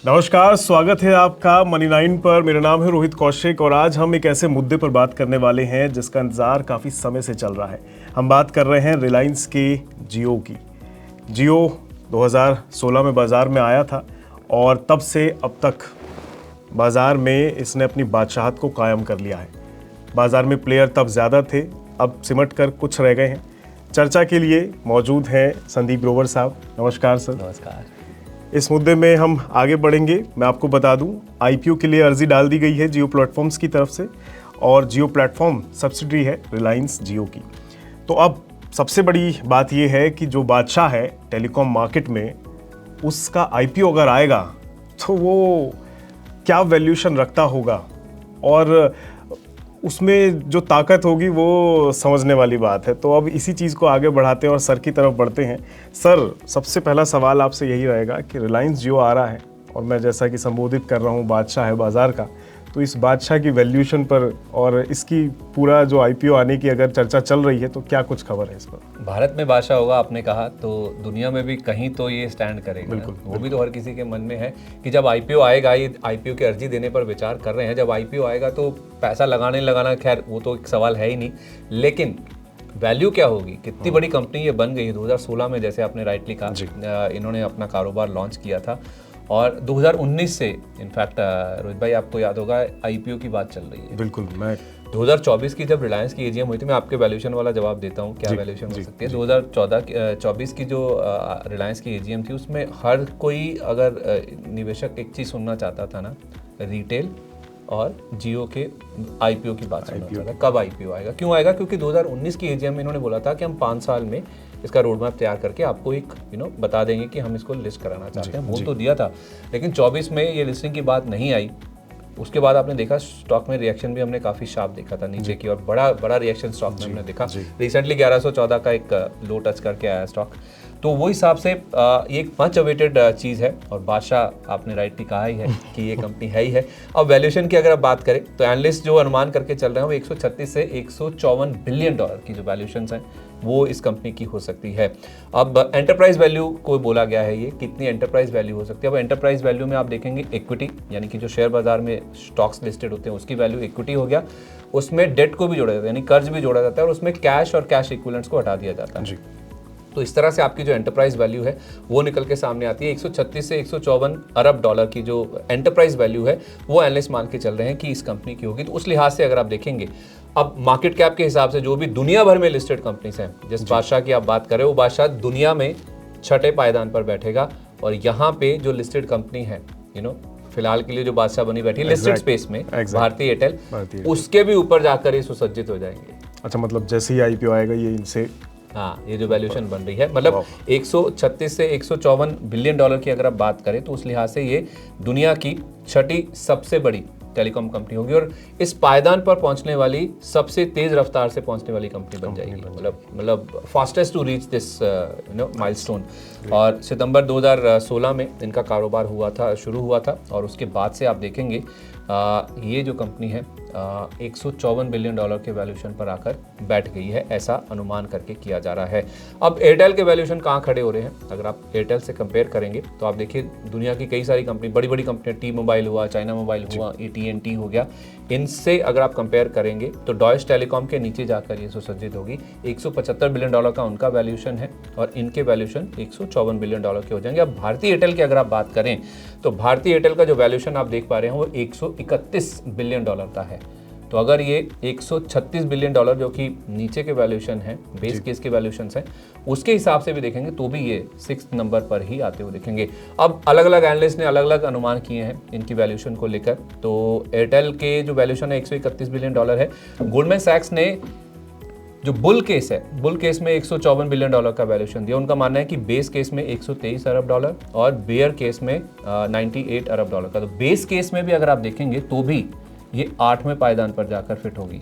नमस्कार, स्वागत है आपका मनी 9 पर। मेरा नाम है रोहित कौशिक और आज हम एक ऐसे मुद्दे पर बात करने वाले हैं जिसका इंतज़ार काफ़ी समय से चल रहा है। हम बात कर रहे हैं रिलायंस के जियो की। जियो 2016 में बाज़ार में आया था और तब से अब तक बाज़ार में इसने अपनी बादशाहत को कायम कर लिया है। बाज़ार में प्लेयर तब ज़्यादा थे, अब सिमट कर कुछ रह गए हैं। चर्चा के लिए मौजूद हैं संदीप ग्रोवर साहब। नमस्कार सर। नमस्कार। इस मुद्दे में हम आगे बढ़ेंगे। मैं आपको बता दूं, आईपीओ के लिए अर्जी डाल दी गई है जियो प्लेटफॉर्म्स की तरफ से और जियो प्लेटफॉर्म सब्सिडरी है रिलायंस जियो की। तो अब सबसे बड़ी बात यह है कि जो बादशाह है टेलीकॉम मार्केट में, उसका आईपीओ अगर आएगा तो वो क्या वैल्यूएशन रखता होगा और उसमें जो ताकत होगी वो समझने वाली बात है। तो अब इसी चीज़ को आगे बढ़ाते हैं और सर की तरफ बढ़ते हैं। सर, सबसे पहला सवाल आपसे यही रहेगा कि रिलायंस जियो आ रहा है और मैं जैसा कि संबोधित कर रहा हूँ बादशाह है बाज़ार का, तो इस बादशाह की वैल्यूएशन पर और इसकी पूरा जो आईपीओ आने की अगर चर्चा चल रही है तो क्या कुछ खबर है इस पर? भारत में बादशाह होगा आपने कहा, तो दुनिया में भी कहीं तो ये स्टैंड करेगा। बिल्कुल, वो भी तो हर किसी के मन में है कि जब आईपीओ आएगा, ये आईपीओ की अर्जी देने पर विचार कर रहे हैं। जब आईपीओ आएगा तो पैसा लगाना, खैर वो तो एक सवाल है ही नहीं, लेकिन वैल्यू क्या होगी, कितनी बड़ी कंपनी ये बन गई है। 2016 में जैसे आपने राइटली कहा, इन्होंने अपना कारोबार लॉन्च किया था और 2019 से इनफैक्ट रोहित भाई आपको याद होगा आईपीओ की बात चल रही है। बिल्कुल। मैं 2024 की जब रिलायंस की एजीएम हुई थी, मैं आपके वैल्यूएशन वाला जवाब देता हूँ क्या वैल्यूएशन हो सकती है। 2024 की जो रिलायंस की एजीएम थी, उसमें हर कोई अगर निवेशक एक चीज़ सुनना चाहता था ना, रिटेल और जियो के आईपीओ की बात सुनना चाहता था। कब आईपीओ आएगा, क्यों आएगा? क्योंकि 2019 की एजीएम में इन्होंने बोला था कि हम 5 साल में इसका रोड मैप तैयार करके आपको एक बता देंगे कि हम इसको लिस्ट कराना चाहते हैं। बोल तो दिया था, लेकिन 24 में ये लिस्टिंग की बात नहीं आई। उसके बाद आपने देखा स्टॉक में रिएक्शन भी हमने काफ़ी शार्प देखा था नीचे की, और बड़ा रिएक्शन स्टॉक में हमने देखा। रिसेंटली 1114 का एक लो टच करके आया स्टॉक। तो वो हिसाब से ये एक मच अवेटेड चीज़ है और बादशाह आपने राइटली कहा ही है कि ये कंपनी है ही है। अब वैल्यूएशन की अगर आप बात करें तो एनालिस्ट जो अनुमान करके चल रहे हैं वो 136 से 154 बिलियन डॉलर की जो वैल्यूएशन हैं वो इस कंपनी की हो सकती है। अब एंटरप्राइज वैल्यू को बोला गया है, ये कितनी एंटरप्राइज वैल्यू हो सकती है। अब एंटरप्राइज वैल्यू में आप देखेंगे इक्विटी, यानी कि जो शेयर बाजार में स्टॉक्स लिस्टेड होते हैं उसकी वैल्यू इक्विटी हो गया। उसमें डेट को भी जोड़ा जाता है, यानी कर्ज भी जोड़ा जाता है, और उसमें कैश और कैश इक्विवेलेंट्स को हटा दिया जाता है। तो इस तरह से आपकी जो एंटरप्राइज वैल्यू है वो निकल के सामने आती है। 136 से 154 अरब डॉलर की जो एंटरप्राइज वैल्यू है वो एनालिस्ट मान के चल रहे हैं कि इस कंपनी की होगी। तो उस लिहाज से अगर आप देखेंगे, अब मार्केट कैप के हिसाब से जो भी दुनिया भर में लिस्टेड कंपनीज हैं, जिस बादशाह की आप बात करें, वो बादशाह दुनिया में 6ठे पायदान पर बैठेगा। और यहाँ पे जो लिस्टेड कंपनी है फिलहाल के लिए जो बादशाह बनी बैठी लिस्टेड स्पेस में, भारतीय एयरटेल, उसके भी ऊपर जाकर ये सुसज्जित हो जाएंगे। अच्छा, मतलब जैसे ही आईपीओ आएगा ये इनसे, हाँ, ये जो वैल्यूएशन बन रही है, मतलब 136 से 154 बिलियन डॉलर की अगर आप बात करें तो उस लिहाज से ये दुनिया की 6ठी सबसे बड़ी टेलीकॉम कंपनी होगी और इस पायदान पर पहुंचने वाली सबसे तेज रफ्तार से पहुंचने वाली कंपनी बन जाएगी। मतलब fastest to reach this milestone. और सितंबर 2016 में इनका कारोबार शुरू हुआ था और उसके बाद से आप देखेंगे ये जो कंपनी है 154 बिलियन डॉलर के वैल्यूएशन पर आकर बैठ गई है, ऐसा अनुमान करके किया जा रहा है। अब एयरटेल के वैल्यूएशन कहाँ खड़े हो रहे हैं, अगर आप एयरटेल से कंपेयर करेंगे तो आप देखिए दुनिया की कई सारी कंपनी, बड़ी बड़ी कंपनियां, टी मोबाइल हुआ, चाइना मोबाइल हुआ, AT&T हो गया, इनसे अगर आप कंपेयर करेंगे तो डॉयश टेलीकॉम के नीचे जाकर ये सुसज्जित होगी। 175 बिलियन डॉलर का उनका वैल्यूएशन है और इनके वैल्यूएशन 154 बिलियन डॉलर के हो जाएंगे। अब भारतीय एयरटेल की अगर आप बात करें तो भारतीय एयरटेल का जो वैल्यूएशन आप देख पा रहे हैं वो 131 बिलियन डॉलर का है। तो अगर ये 136 बिलियन डॉलर जो कि नीचे के वैल्यूएशन है, बेस केस के वैल्यूएशन हैं, उसके हिसाब से भी देखेंगे तो भी ये 6th नंबर पर ही आते हुए देखेंगे। अब अलग अलग एनालिस्ट ने अलग अलग अनुमान किए हैं इनकी वैल्यूएशन को लेकर। तो एयरटेल के जो वैल्यूएशन है 131 बिलियन डॉलर है। गोल्डमैन सैक्स ने जो बुल केस है, बुल केस में 154 बिलियन डॉलर का वैल्यूएशन दिया। उनका मानना है कि बेस केस में 123 अरब डॉलर और बेयर केस में 98 अरब डॉलर का। तो बेस केस में भी अगर आप देखेंगे तो भी ये 8वें पायदान पर जाकर फिट होगी।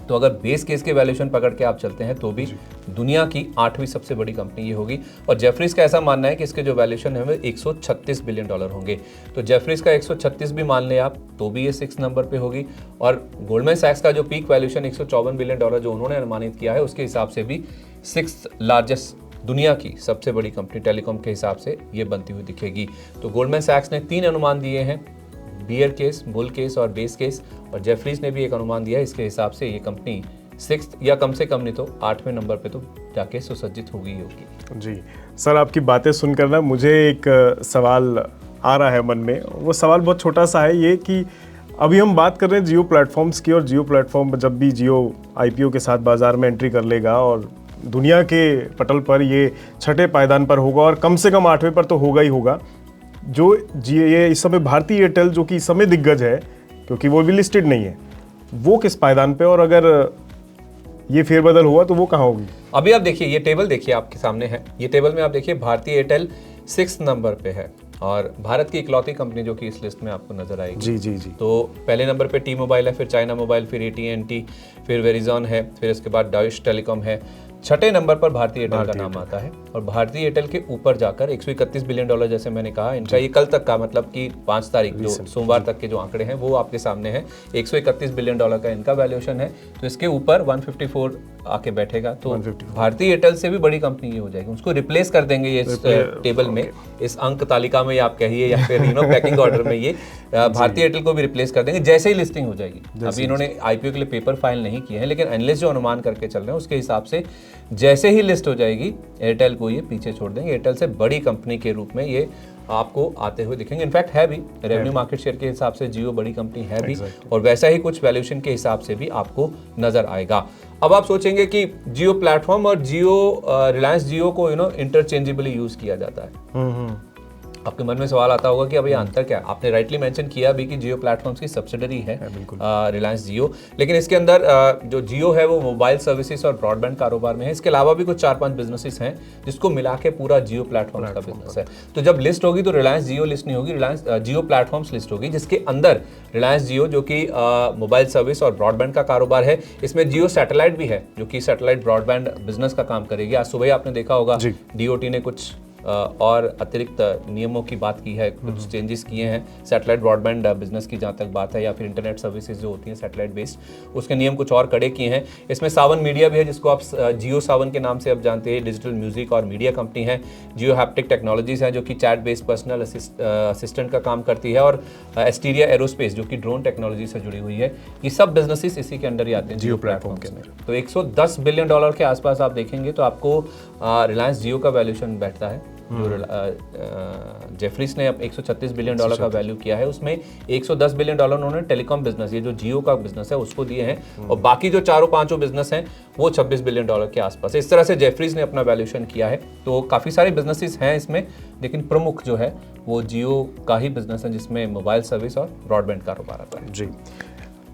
तो अगर बेस केस के वैल्यूएशन पकड़ के आप चलते हैं तो भी दुनिया की 8वीं सबसे बड़ी कंपनी ये होगी। और जेफरीज का ऐसा मानना है कि इसके जो वैल्यूएशन है वो 136 बिलियन डॉलर होंगे। तो जेफरीज का 136 भी मान लें आप तो भी ये 6 नंबर पे होगी। और गोल्डमैन सैक्स का जो पीक वैल्यूएशन 154 बिलियन डॉलर जो उन्होंने अनुमानित किया है उसके हिसाब से भी 6th लार्जेस्ट दुनिया की सबसे बड़ी कंपनी टेलीकॉम के हिसाब से ये बनती हुई दिखेगी। तो गोल्डमैन सैक्स ने 3 अनुमान दिए हैं, बियर केस, बुल केस और बेस केस, और जेफरीज ने भी एक अनुमान दिया है। इसके हिसाब से ये कंपनी 6th या कम से कम नहीं तो 8वें नंबर पे तो जाके सुसज्जित होगी होगी। जी सर, आपकी बातें सुनकर ना मुझे एक सवाल आ रहा है मन में। वो सवाल बहुत छोटा सा है, ये कि अभी हम बात कर रहे हैं जियो प्लेटफॉर्म्स की, और जियो प्लेटफॉर्म जब भी जियो आईपीओ के साथ बाजार में एंट्री कर लेगा और दुनिया के पटल पर ये 6ठे पायदान पर होगा और कम से कम 8वें पर तो होगा ही होगा। जो ये इस समय भारती एयरटेल जो कि इस समय दिग्गज है, क्योंकि वो भी लिस्टेड नहीं है, वो किस पायदान पे, और अगर ये फेरबदल हुआ तो वो कहाँ होगी? अभी आप देखिए, ये टेबल देखिए आपके सामने है। ये टेबल में आप देखिए भारती एयरटेल 6th नंबर पे है और भारत की इकलौती कंपनी जो कि इस लिस्ट में आपको नजर आएगी। जी जी जी। तो पहले नंबर पे टी मोबाइल है, फिर चाइना मोबाइल, फिर AT&T, फिर वेरिजॉन है, फिर इसके बाद डॉइश टेलीकॉम है। 6ठे नंबर पर भारती एयरटेल का नाम आता है और भारती एयरटेल के ऊपर जाकर 131 बिलियन डॉलर, जैसे मैंने कहा, इनका ये कल तक का, मतलब कि 5 तारीख जो सोमवार तक के जो आंकड़े हैं वो आपके सामने हैं। 131 बिलियन डॉलर का इनका वैल्यूएशन है। तो इसके ऊपर 154 आके बैठेगा। तो भारती एयरटेल से भी बड़ी कंपनी ये हो जाएगी, उसको रिप्लेस कर देंगे ये इस टेबल में, इस अंक तालिका में आप कहिए या फिर पैकिंग ऑर्डर में, ये भारती एयरटेल को भी रिप्लेस कर देंगे जैसे ही लिस्टिंग हो जाएगी। अभी इन्होंने आईपीओ के लिए पेपर फाइल नहीं किए हैं, लेकिन एनालिस्ट जो अनुमान करके चल रहे हैं उसके हिसाब से जैसे ही लिस्ट हो जाएगी एयरटेल को ये पीछे छोड़ देंगे। एयरटेल से बड़ी कंपनी के रूप में ये आपको आते हुए दिखेंगे। इनफैक्ट है भी, रेवेन्यू मार्केट शेयर के हिसाब से जियो बड़ी कंपनी है भी, और वैसा ही कुछ वैल्यूएशन के हिसाब से भी आपको नजर आएगा। अब आप सोचेंगे कि जियो प्लेटफॉर्म और जियो, रिलायंस जियो को इंटरचेंजेबली यूज किया जाता है। आपके मन में सवाल आता होगा कि अब ये अंतर क्या है। आपने राइटली मेंशन किया भी कि जियो प्लेटफॉर्म्स की सब्सिडरी है रिलायंस जियो, लेकिन इसके अंदर जो जियो है वो मोबाइल सर्विसेज और ब्रॉडबैंड कारोबार में है। इसके अलावा भी कुछ 4-5 बिजनेसेस हैं जिसको मिला के पूरा जियो प्लेटफॉर्म्स का बिजनेस है। तो जब लिस्ट होगी तो रिलायंस जियो लिस्ट नहीं होगी, रिलायंस जियो प्लेटफॉर्म्स लिस्ट होगी, जिसके अंदर रिलायंस जियो जो कि मोबाइल सर्विस और ब्रॉडबैंड का कारोबार है, इसमें जियो सैटेलाइट भी है जो कि सैटेलाइट ब्रॉडबैंड बिजनेस का काम करेगी। आज सुबह आपने देखा होगा डीओटी ने कुछ और अतिरिक्त नियमों की बात की है, कुछ चेंजेस किए हैं सैटेलाइट ब्रॉडबैंड बिजनेस की जहाँ तक बात है, या फिर इंटरनेट सर्विसेज जो होती हैं सैटेलाइट बेस्ड, उसके नियम कुछ और कड़े किए हैं। इसमें सावन मीडिया भी है जिसको आप जियो सावन के नाम से अब जानते हैं, डिजिटल म्यूजिक और मीडिया कंपनी है। जियो हैप्टिक टेक्नोलॉजीज है जो कि चैट बेस्ड पर्सनल असिस्टेंट का काम करती है, और एस्टीरिया एरोस्पेस जो कि ड्रोन टेक्नोलॉजी से जुड़ी हुई है। ये सब बिजनेसेस इसी के अंडर ही आते हैं जियो प्लेटफॉर्म के अंदर। तो 110 बिलियन डॉलर के आसपास आप देखेंगे तो आपको रिलायंस जियो का वैल्यूएशन बैठता है। जो जेफरीज ने अब 136 बिलियन डॉलर का वैल्यू किया है, उसमें 110 बिलियन डॉलर उन्होंने टेलीकॉम बिजनेस, ये जो जियो का बिजनेस है उसको दिए हैं, और बाकी जो 4-5 बिजनेस हैं वो 26 बिलियन डॉलर के आसपास। इस तरह से जेफरीज ने अपना वैल्यूएशन किया है। तो काफ़ी सारे बिजनेसेस हैं इसमें, लेकिन प्रमुख जो है वो जियो का ही बिजनेस है जिसमें मोबाइल सर्विस और ब्रॉडबैंड कारोबार आता है। जी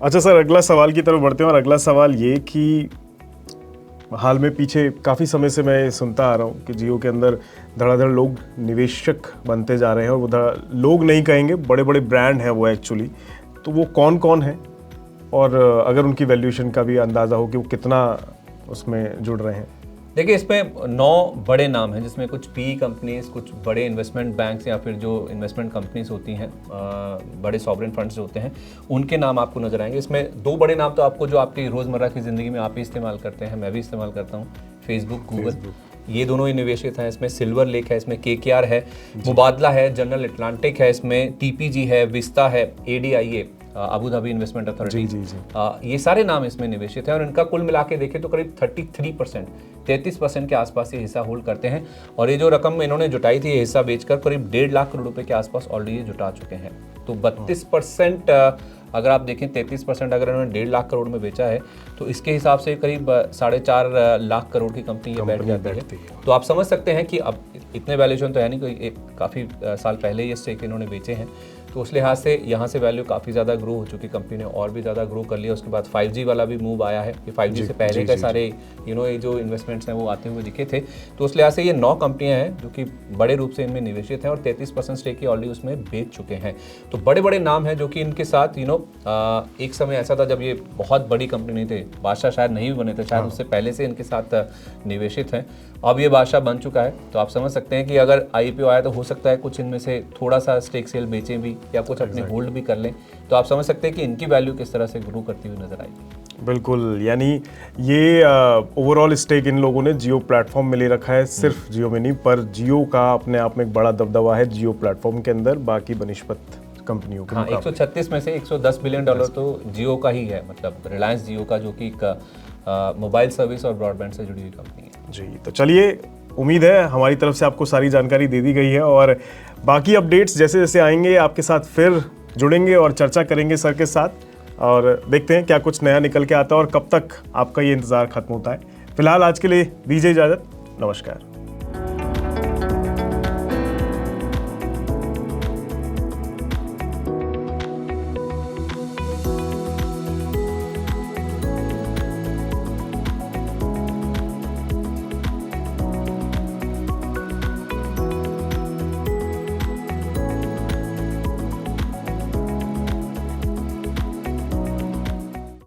अच्छा सर, अगला सवाल की तरफ बढ़ते हैं, और अगला सवाल ये कि हाल में पीछे काफ़ी समय से मैं सुनता आ रहा हूँ कि जियो के अंदर धड़ाधड़ लोग निवेशक बनते जा रहे हैं, और वो लोग नहीं कहेंगे, बड़े बड़े ब्रांड हैं वो एक्चुअली। तो वो कौन कौन है, और अगर उनकी वैल्यूएशन का भी अंदाज़ा हो कि वो कितना उसमें जुड़ रहे हैं? देखिए, इसमें 9 बड़े नाम हैं जिसमें कुछ पी कंपनीज, कुछ बड़े इन्वेस्टमेंट बैंक्स या फिर जो इन्वेस्टमेंट कंपनीज होती हैं, बड़े सॉवरेन फंड्स होते हैं, उनके नाम आपको नजर आएंगे। इसमें 2 बड़े नाम तो आपको जो आपकी रोज़मर्रा की ज़िंदगी में आप ही इस्तेमाल करते हैं, मैं भी इस्तेमाल करता हूँ, फेसबुक, गूगल, ये दोनों ही निवेशित हैं। इसमें सिल्वर लेक है, इसमें KKR है, मुबादला है, जनरल अटलांटिक है, इसमें TPG है, विस्ता है, ADIA, Abu Dhabi investment authority, ये सारे नाम इसमें निवेशित हैं, और इनका कुल मिला के देखें तो करीब 33% के आसपास ये हिस्सा होल्ड करते हैं। और ये जो रकम इन्होंने जुटाई थी, ये हिस्सा बेचकर करीब 1.5 लाख करोड़ रुपए के आसपास ऑलरेडी ये जुटा चुके हैं। तो 32% अगर आप देखें, 33% अगर इन्होंने 1.5 लाख करोड़ में बेचा है, तो इसके हिसाब से करीब 4.5 लाख करोड़ की कंपनी ये बैठ जाती है। तो आप समझ सकते हैं कि अब इतने वैल्यूएशन तो है नहीं, कोई काफ़ी साल पहले ये स्टेक इन्होंने बेचे हैं, तो उस लिहाज से यहाँ से वैल्यू काफ़ी ज़्यादा ग्रो हो चुकी, कंपनी ने और भी ज़्यादा ग्रो कर लिया। उसके बाद 5G वाला भी मूव आया है कि 5G से पहले के सारे ये जो इन्वेस्टमेंट्स हैं वो आते हुए दिखे थे। तो उस लिहाज से ये 9 कंपनियाँ हैं जो कि बड़े रूप से इनमें निवेशित हैं, और 33% स्टेक ऑलरेडी उसमें बेच चुके हैं। तो बड़े बड़े नाम हैं जो कि इनके साथ एक समय ऐसा था जब ये बहुत बड़ी कंपनी नहीं थे, बादशाह शायद नहीं भी बने थे, शायद उससे पहले से इनके साथ निवेशित हैं। अब ये बादशाह बन चुका है, तो आप समझ सकते हैं कि अगर IPO आया तो हो सकता है कुछ इनमें से थोड़ा सा स्टेक सेल बेचें भी, या कुछ अपने होल्ड भी कर लें। तो आप समझ सकते हैं कि इनकी वैल्यू किस तरह से ग्रो करती हुई नजर आएगी। बिल्कुल, यानी ये ओवरऑल स्टेक इन लोगों ने जियो प्लेटफॉर्म में ले रखा है, सिर्फ जियो में नहीं, पर जियो का अपने आप में एक बड़ा दबदबा है जियो प्लेटफॉर्म के अंदर बाकी बनिस्पत कंपनियों के हाँ, मुकाबले। 136 में से 110 बिलियन डॉलर तो जियो का ही है, मतलब रिलायंस जियो का, जो कि एक मोबाइल सर्विस और ब्रॉडबैंड से जुड़ी हुई कंपनी है। जी, तो चलिए, उम्मीद है हमारी तरफ से आपको सारी जानकारी दे दी गई है और बाकी अपडेट्स जैसे जैसे आएंगे आपके साथ फिर जुड़ेंगे और चर्चा करेंगे सर के साथ, और देखते हैं क्या कुछ नया निकल के आता है और कब तक आपका ये इंतज़ार खत्म होता है। फिलहाल आज के लिए दीजिए इजाज़त, नमस्कार।